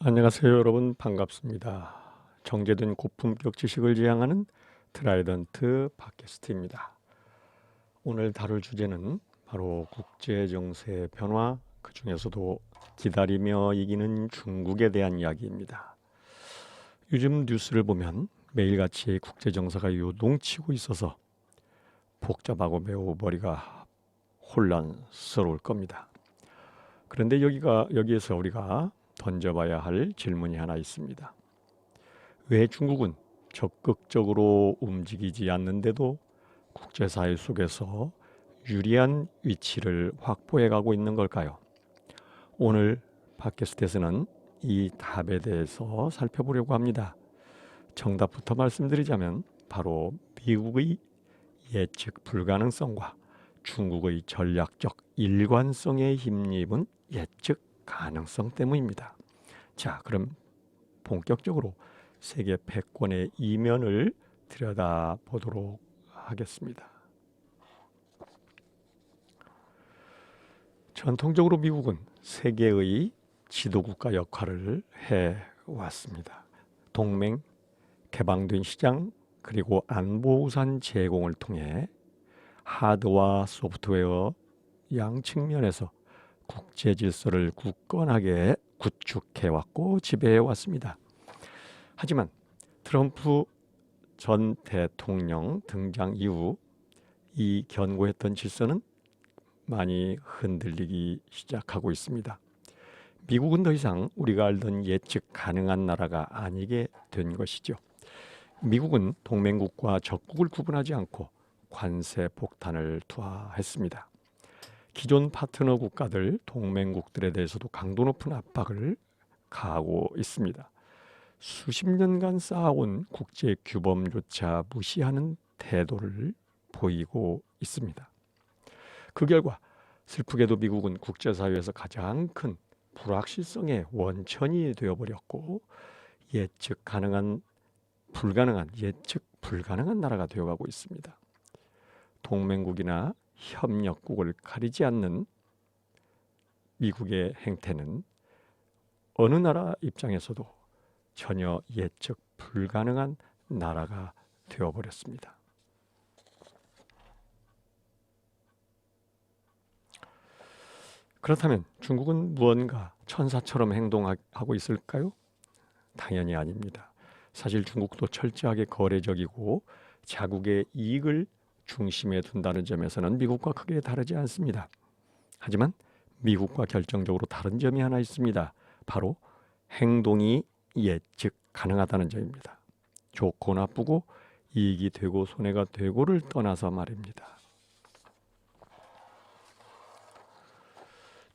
안녕하세요, 여러분. 반갑습니다. 정제된 고품격 지식을 지향하는 트라이던트 팟캐스트입니다. 오늘 다룰 주제는 바로 국제 정세의 변화, 그 중에서도 기다리며 이기는 중국에 대한 이야기입니다. 요즘 뉴스를 보면 매일같이 국제 정세가 요동치고 있어서 복잡하고 매우 머리가 혼란스러울 겁니다. 그런데 여기에서 우리가 던져봐야 할 질문이 하나 있습니다. 왜 중국은 적극적으로 움직이지 않는데도 국제사회 속에서 유리한 위치를 확보해 가고 있는 걸까요? 오늘 팟캐스트에서는 이 답에 대해서 살펴보려고 합니다. 정답부터 말씀드리자면 바로 미국의 예측 불가능성과 중국의 전략적 일관성에 힘입은 예측 가능성 때문입니다. 자, 그럼 본격적으로 세계 패권의 이면을 들여다보도록 하겠습니다. 전통적으로 미국은 세계의 지도국가 역할을 해왔습니다. 동맹, 개방된 시장, 그리고 안보 우산 제공을 통해 하드와 소프트웨어 양 측면에서 국제 질서를 굳건하게 구축해왔고 지배해왔습니다. 하지만 트럼프 전 대통령 등장 이후 이 견고했던 질서는 많이 흔들리기 시작하고 있습니다. 미국은 더 이상 우리가 알던 예측 가능한 나라가 아니게 된 것이죠. 미국은 동맹국과 적국을 구분하지 않고 관세 폭탄을 투하했습니다. 기존 파트너 국가들, 동맹국들에 대해서도 강도 높은 압박을 가하고 있습니다. 수십 년간 쌓아온 국제 규범조차 무시하는 태도를 보이고 있습니다. 그 결과 슬프게도 미국은 국제사회에서 가장 큰 불확실성의 원천이 되어버렸고 예측 불가능한 나라가 되어가고 있습니다. 동맹국이나 협력국을 가리지 않는 미국의 행태는 어느 나라 입장에서도 전혀 예측 불가능한 나라가 되어버렸습니다. 그렇다면 중국은 무언가 천사처럼 행동하고 있을까요? 당연히 아닙니다. 사실 중국도 철저하게 거래적이고 자국의 이익을 중심에 둔다는 점에서는 미국과 크게 다르지 않습니다. 하지만 미국과 결정적으로 다른 점이 하나 있습니다. 바로 행동이 예측 가능하다는 점입니다. 좋고 나쁘고 이익이 되고 손해가 되고를 떠나서 말입니다.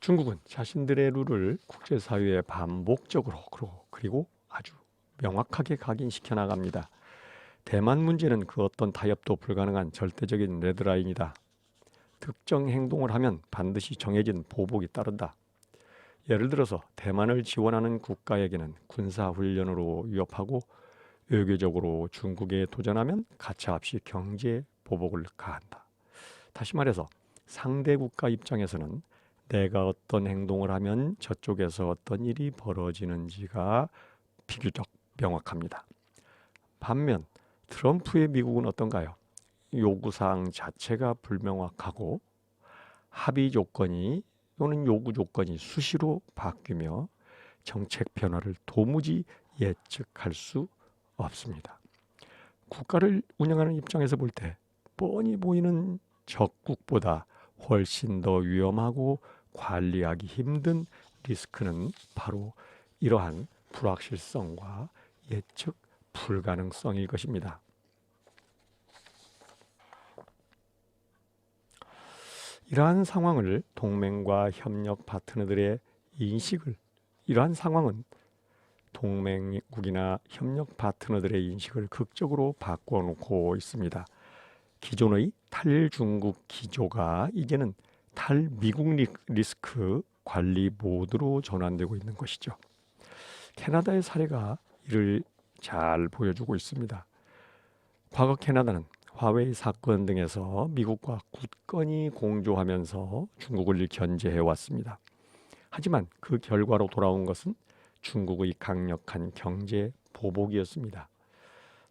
중국은 자신들의 룰을 국제사회에 반복적으로 그리고 아주 명확하게 각인시켜 나갑니다. 대만 문제는 그 어떤 타협도 불가능한 절대적인 레드라인이다. 특정 행동을 하면 반드시 정해진 보복이 따른다. 예를 들어서 대만을 지원하는 국가에게는 군사훈련으로 위협하고 외교적으로 중국에 도전하면 가차없이 경제 보복을 가한다. 다시 말해서 상대 국가 입장에서는 내가 어떤 행동을 하면 저쪽에서 어떤 일이 벌어지는지가 비교적 명확합니다. 반면 트럼프의 미국은 어떤가요? 요구사항 자체가 불명확하고 합의 조건이 또는 요구 조건이 수시로 바뀌며 정책 변화를 도무지 예측할 수 없습니다. 국가를 운영하는 입장에서 볼 때 뻔히 보이는 적국보다 훨씬 더 위험하고 관리하기 힘든 리스크는 바로 이러한 불확실성과 예측 불가능성일 것입니다. 이러한 상황을 동맹과 협력 파트너들의 이러한 상황은 동맹국이나 협력 파트너들의 인식을 극적으로 바꿔놓고 있습니다. 기존의 탈중국 기조가 이제는 탈미국 리스크 관리 모드로 전환되고 있는 것이죠. 캐나다의 사례가 이를 잘 보여주고 있습니다. 과거 캐나다는 화웨이 사건 등에서 미국과 굳건히 공조하면서 중국을 견제해 왔습니다. 하지만 그 결과로 돌아온 것은 중국의 강력한 경제 보복이었습니다.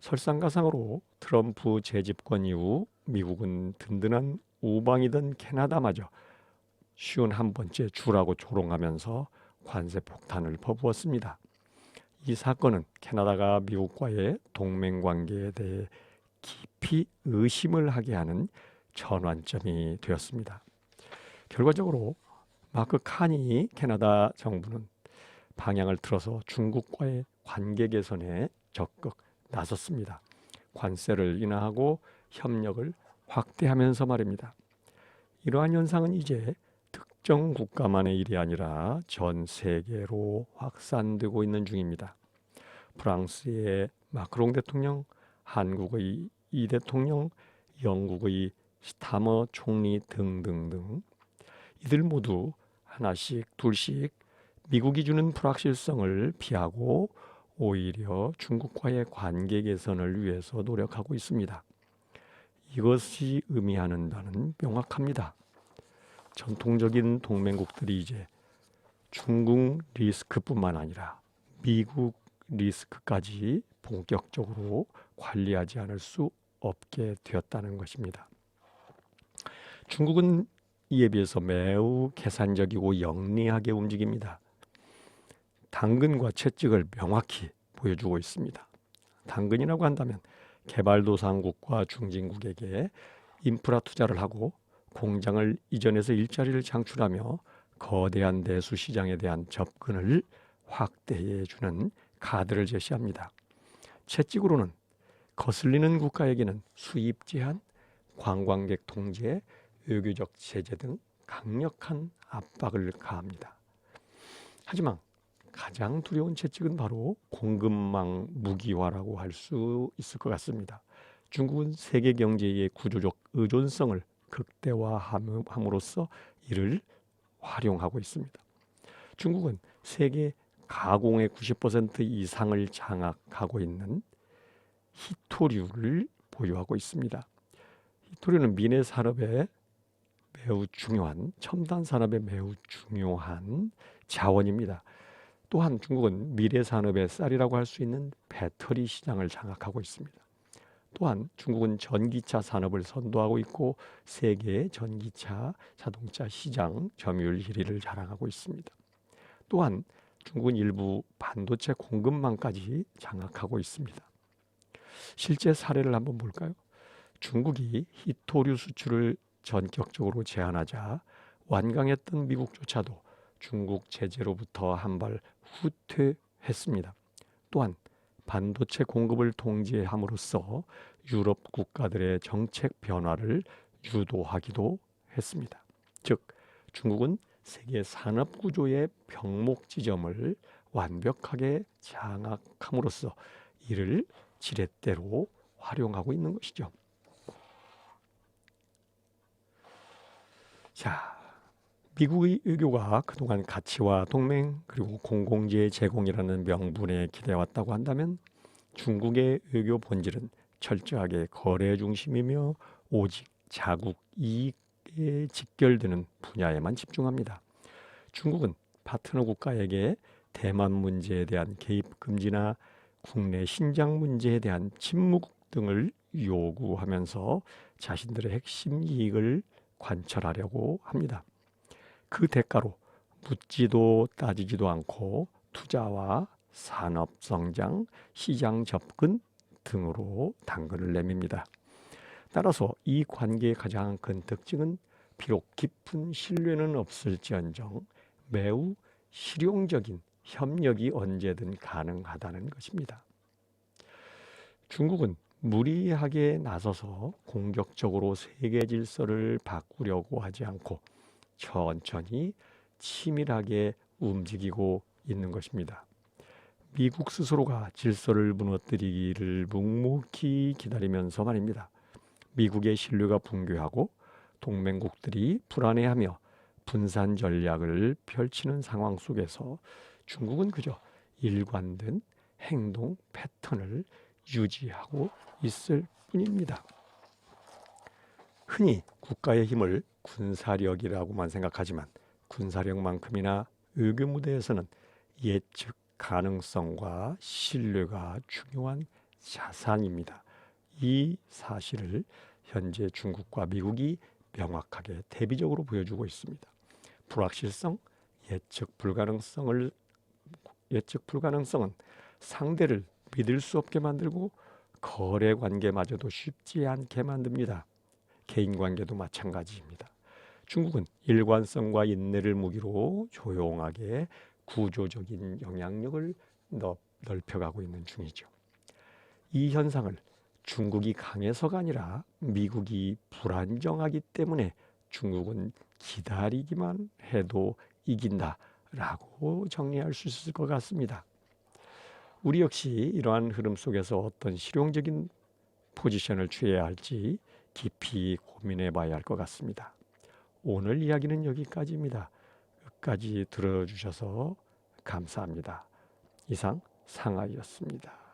설상가상으로 트럼프 재집권 이후 미국은 든든한 우방이던 캐나다마저 쉬운 한 번째 주라고 조롱하면서 관세 폭탄을 퍼부었습니다. 이 사건은 캐나다가 미국과의 동맹 관계에 대해 깊이 의심을 하게 하는 전환점이 되었습니다. 결과적으로 마크 카니 캐나다 정부는 방향을 틀어서 중국과의 관계 개선에 적극 나섰습니다. 관세를 인하하고 협력을 확대하면서 말입니다. 이러한 현상은 이제 특정 국가만의 일이 아니라 전 세계로 확산되고 있는 중입니다. 프랑스의 마크롱 대통령, 한국의 이 대통령, 영국의 스타머 총리 등등등 이들 모두 하나씩 둘씩 미국이 주는 불확실성을 피하고 오히려 중국과의 관계 개선을 위해서 노력하고 있습니다. 이것이 의미하는 바는 명확합니다. 전통적인 동맹국들이 이제 중국 리스크뿐만 아니라 미국 리스크까지 본격적으로 관리하지 않을 수 없게 되었다는 것입니다. 중국은 이에 비해서 매우 계산적이고 영리하게 움직입니다. 당근과 채찍을 명확히 보여주고 있습니다. 당근이라고 한다면 개발도상국과 중진국에게 인프라 투자를 하고 공장을 이전해서 일자리를 창출하며 거대한 내수 시장에 대한 접근을 확대해 주는 카드를 제시합니다. 채찍으로는 거슬리는 국가에게는 수입 제한, 관광객 통제, 외교적 제재 등 강력한 압박을 가합니다. 하지만 가장 두려운 채찍은 바로 공급망 무기화라고 할 수 있을 것 같습니다. 중국은 세계 경제의 구조적 의존성을 극대화함으로써 이를 활용하고 있습니다. 중국은 세계 가공의 90% 이상을 장악하고 있는 희토류를 보유하고 있습니다. 희토류는 미래 산업에 매우 중요한 첨단 산업에 매우 중요한 자원입니다. 또한 중국은 미래 산업의 쌀이라고 할 수 있는 배터리 시장을 장악하고 있습니다. 또한 중국은 전기차 산업을 선도하고 있고 세계 전기차 자동차 시장 점유율 1위를 자랑하고 있습니다. 또한 중국은 일부 반도체 공급망까지 장악하고 있습니다. 실제 사례를 한번 볼까요? 중국이 희토류 수출을 전격적으로 제한하자 완강했던 미국조차도 중국 제재로부터 한 발 후퇴했습니다. 또한 반도체 공급을 통제함으로써 유럽 국가들의 정책 변화를 유도하기도 했습니다. 즉, 중국은 세계 산업 구조의 병목 지점을 완벽하게 장악함으로써 이를 지렛대로 활용하고 있는 것이죠. 자, 미국의 외교가 그동안 가치와 동맹 그리고 공공재 제공이라는 명분에 기대왔다고 한다면 중국의 외교 본질은 철저하게 거래 중심이며 오직 자국 이익에 직결되는 분야에만 집중합니다. 중국은 파트너 국가에게 대만 문제에 대한 개입 금지나 국내 신장 문제에 대한 침묵 등을 요구하면서 자신들의 핵심 이익을 관철하려고 합니다. 그 대가로 묻지도 따지지도 않고 투자와 산업 성장, 시장 접근 등으로 당근을 내밉니다. 따라서 이 관계의 가장 큰 특징은 비록 깊은 신뢰는 없을지언정 매우 실용적인 협력이 언제든 가능하다는 것입니다. 중국은 무리하게 나서서 공격적으로 세계 질서를 바꾸려고 하지 않고 천천히 치밀하게 움직이고 있는 것입니다. 미국 스스로가 질서를 무너뜨리기를 묵묵히 기다리면서 말입니다. 미국의 신뢰가 붕괴하고 동맹국들이 불안해하며 분산 전략을 펼치는 상황 속에서 중국은 그저 일관된 행동 패턴을 유지하고 있을 뿐입니다. 흔히 국가의 힘을 군사력이라고만 생각하지만 군사력만큼이나 외교 무대에서는 예측 가능성과 신뢰가 중요한 자산입니다. 이 사실을 현재 중국과 미국이 명확하게 대비적으로 보여주고 있습니다. 불확실성, 예측 불가능성은 상대를 믿을 수 없게 만들고 거래 관계마저도 쉽지 않게 만듭니다. 개인 관계도 마찬가지입니다. 중국은 일관성과 인내를 무기로 조용하게 구조적인 영향력을 넓혀가고 있는 중이죠. 이 현상을 중국이 강해서가 아니라 미국이 불안정하기 때문에 중국은 기다리기만 해도 이긴다라고 정리할 수 있을 것 같습니다. 우리 역시 이러한 흐름 속에서 어떤 실용적인 포지션을 취해야 할지 깊이 고민해 봐야 할 것 같습니다. 오늘 이야기는 여기까지입니다. 끝까지 들어주셔서 감사합니다. 이상 상하이였습니다.